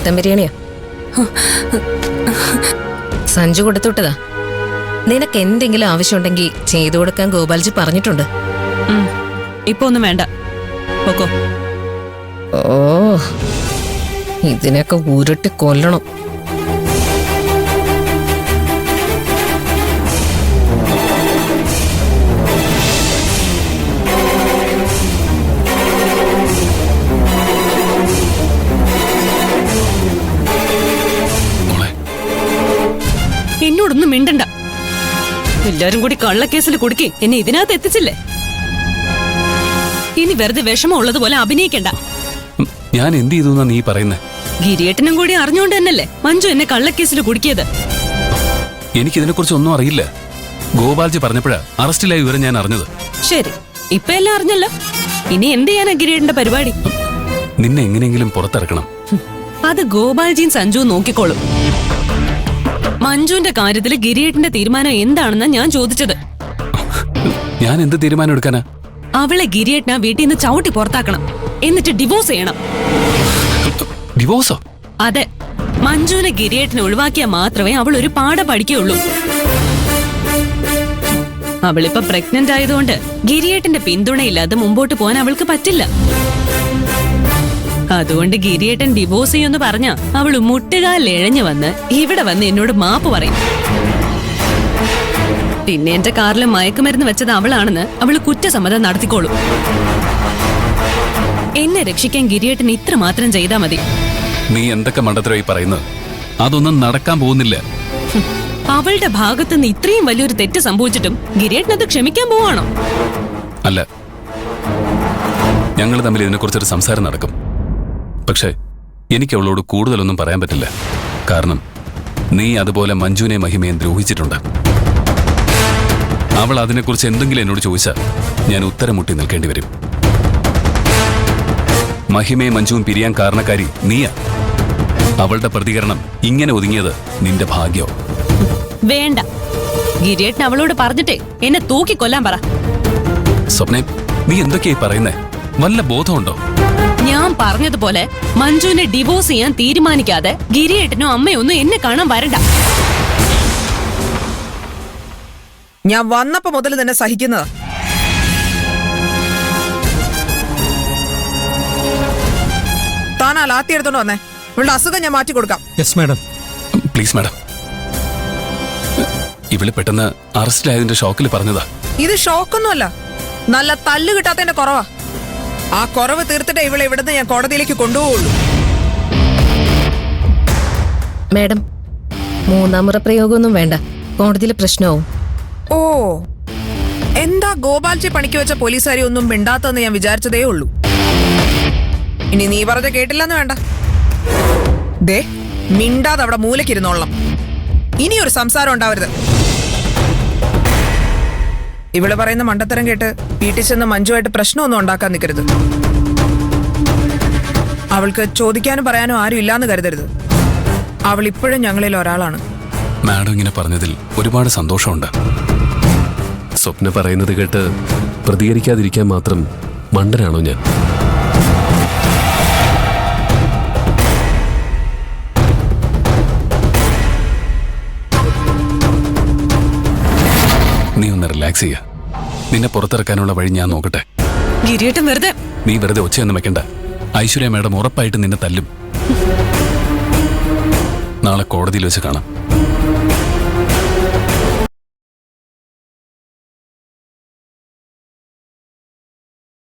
Chicken ബിരിയാണിയാ. സഞ്ജു കൊടുത്തുവിട്ടതാ. നിനക്ക് എന്തെങ്കിലും ആവശ്യമുണ്ടെങ്കിൽ ചെയ്തു കൊടുക്കാൻ ഗോപാൽജി പറഞ്ഞിട്ടുണ്ട്. ഇപ്പൊ ഒന്നും വേണ്ട, പോക്കോ. ഓ, ഇതിനൊക്കെ ഉരുട്ടി കൊല്ലണം. എന്നോടൊന്നും മിണ്ടണ്ട. എല്ലാരും കൂടി കള്ളക്കേസിൽ കുടുക്കി എന്നെ ഇതിനകത്ത് എത്തിച്ചില്ലേ? ഇനി വെറുതെ വിഷമമുള്ളതുപോലെ അഭിനയിക്കണ്ട. ഞാൻ എന്ത് ചെയ്തു നീ പറയുന്നേ? ഗിരിയേട്ടനും കൂടി അറിഞ്ഞുകൊണ്ട് തന്നെയല്ലേ മഞ്ജു എന്നെ കള്ളക്കേസിൽ കുടുക്കിയത്? എനിക്കിതിനെ കുറിച്ച് ഒന്നും അറിയില്ല. ഗോപാൽജി പറഞ്ഞപ്പോഴാ അറസ്റ്റിലായ വിവരം ഞാൻ അറിഞ്ഞത്. ശരി, ഇപ്പൊ എല്ലാം അറിഞ്ഞല്ലോ. ഇനി എന്ത് ചെയ്യാനാ ഗിരിയേട്ടന്റെ പരിപാടി? നിന്നെ എങ്ങനെയെങ്കിലും പുറത്തിറക്കണം. അത് ഗോപാൽജിയും സഞ്ജുവും നോക്കിക്കോളും. മഞ്ജുവിന്റെ കാര്യത്തില് ഗിരിയേട്ടന്റെ തീരുമാനം എന്താണെന്നാ ഞാൻ ചോദിച്ചത്. ഞാൻ എന്ത് തീരുമാനം എടുക്കാനാ? അവളെ ഗിരിയേട്ടനാ വീട്ടിൽ നിന്ന് ചവിട്ടി പുറത്താക്കണം, എന്നിട്ട് ഡിവോഴ്സ് ചെയ്യണം. ഡിവോഴ്സോ? അതെ, മഞ്ജുവിനെ ഗിരിയേട്ടനെ ഒഴിവാക്കിയാൽ മാത്രമേ അവൾ ഒരു പാഠം പഠിക്കുകയുള്ളൂ. അവളിപ്പോ പ്രഗ്നന്റ് ആയതുകൊണ്ട് ഗിരിയേട്ടന്റെ പിന്തുണയില്ലാതെ മുമ്പോട്ട് പോകാൻ അവൾക്ക് പറ്റില്ല. അതുകൊണ്ട് ഗിരിയേട്ടൻ ഡിവോഴ്സ് ചെയ്യുമെന്ന് പറഞ്ഞ അവള് മുട്ടുകാലിൽ ഇഴഞ്ഞു വന്ന് ഇവിടെ വന്ന് എന്നോട് മാപ്പ് പറയും. പിന്നെ എന്റെ കാറിൽ മയക്കുമരുന്ന് വെച്ചത് അവളാണെന്ന് അവള് കുറ്റസമ്മതം നടത്തിക്കോളും. എന്നെ രക്ഷിക്കാൻ ഗിരിയേട്ടൻ ഇത്ര മാത്രം ചെയ്താ മതി. നീ എന്തൊക്കെ മണ്ടത്തരമായി പറയുന്നത്? അതൊന്നും നടക്കാൻ പോകുന്നില്ല. അവളുടെ ഭാഗത്തുനിന്ന് ഇത്രയും വലിയൊരു തെറ്റ് സംഭവിച്ചിട്ടും ഗിരിയേട്ടൻ അത് ക്ഷമിക്കാൻ പോവാണോ? അല്ല, ഞങ്ങൾ തമ്മിൽ ഇതിനെക്കുറിച്ചൊരു സംസാരം നടക്കും. പക്ഷേ എനിക്ക് അവളോട് കൂടുതലൊന്നും പറയാൻ പറ്റില്ല. കാരണം നീ അതുപോലെ മഞ്ജുവിനെ മഹിമയും ദ്രോഹിച്ചിട്ടുണ്ട്. അവൾ അതിനെക്കുറിച്ച് എന്തെങ്കിലും എന്നോട് ചോദിച്ചാൽ ഞാൻ ഉത്തരം മുട്ടി നിൽക്കേണ്ടി വരും. മഹിമയും മഞ്ജുവും പിരിയാൻ കാരണക്കാരി നീയാ. അവളുടെ പ്രതികരണം ഇങ്ങനെ ഒതുങ്ങിയത് നിന്റെ ഭാഗ്യം. വേണ്ട, ഗിരിയേട്ടൻ അവളോട് പറഞ്ഞിട്ടേ എന്നെ തൂക്കിക്കൊല്ലാൻ പറ. സ്വപ്നെ, നീ എന്തൊക്കെയായി പറയുന്നേ? വല്ല ബോധമുണ്ടോ? ഞാൻ പറഞ്ഞതുപോലെ മഞ്ജുവിനെ ഡിവോഴ്സ് ചെയ്യാൻ തീരുമാനിക്കാതെ ഗിരിയേട്ടനോ അമ്മയോ ഒന്നും എന്നെ കാണാൻ വരണ്ട. ഞാൻ വന്നപ്പോ മുതൽ തന്നെ സഹിക്കുന്നത്. താനാ ലാത്തി എടുത്തോണ്ട് വന്നേ. ഇവളുടെ അസുഖം ഞാൻ മാറ്റി കൊടുക്കാം. Yes madam. Please madam. ഇവള് പെട്ടെന്ന് അറസ്റ്റിലായതിന്റെ ഷോക്കിൽ പറഞ്ഞതാ. ഇത് ഷോക്കൊന്നുമല്ല, നല്ല തല്ല് കിട്ടാത്തതിന്റെ കുറവാ. ആ കുറവ് തീർത്തിട്ട് ഇവളെ ഇവിടുന്ന് ഞാൻ കോടതിയിലേക്ക് കൊണ്ടുപോകുള്ളൂ. മാഡം, മൂന്നാം മുറ പ്രയോഗമൊന്നും വേണ്ട. കോടതിയിൽ പ്രശ്നമാവും. ഓ, എന്താ ഗോപാൽജി പണിക്ക് വെച്ച പോലീസുകാരി ഒന്നും മിണ്ടാത്തെന്ന് ഞാൻ വിചാരിച്ചതേ ഉള്ളൂ. ഇനി നീ പറഞ്ഞ കേട്ടില്ലെന്ന് വേണ്ട. ദേ, മിണ്ടാതെ അവിടെ മൂലക്കിരുന്നോളണം. ഇനിയൊരു സംസാരം ഉണ്ടാവരുത്. ഇവള് പറയുന്ന മണ്ടത്തരം കേട്ട് വീട്ടിൽ ചെന്ന് മഞ്ജുവായിട്ട് പ്രശ്നമൊന്നും ഉണ്ടാക്കാൻ നിൽക്കരുത്. അവൾക്ക് ചോദിക്കാനും പറയാനും ആരും ഇല്ലാന്ന് കരുതരുത്. അവൾ ഇപ്പോഴും ഞങ്ങളിൽ ഒരാളാണ്. മാഡം ഇങ്ങനെ പറഞ്ഞതിൽ ഒരുപാട് സന്തോഷമുണ്ട്. സ്വപ്ന പറയുന്നത് കേട്ട് പ്രതികരിക്കാതിരിക്കാൻ മാത്രം മണ്ടനാണോ ഞാൻ? നീ ഒന്ന് റിലാക്സ് ചെയ്യ. നിന്നെ പുറത്തിറക്കാനുള്ള വഴി ഞാൻ നോക്കട്ടെ. ഗിരിയേട്ടൻ വെറുതെ നീ വെറുതെ ഒച്ചയൊന്നും വെക്കണ്ട. ഐശ്വര്യ മാഡം ഉറപ്പായിട്ട് നിന്നെ തല്ലും. നാളെ കോടതിയിൽ വെച്ച് കാണാം.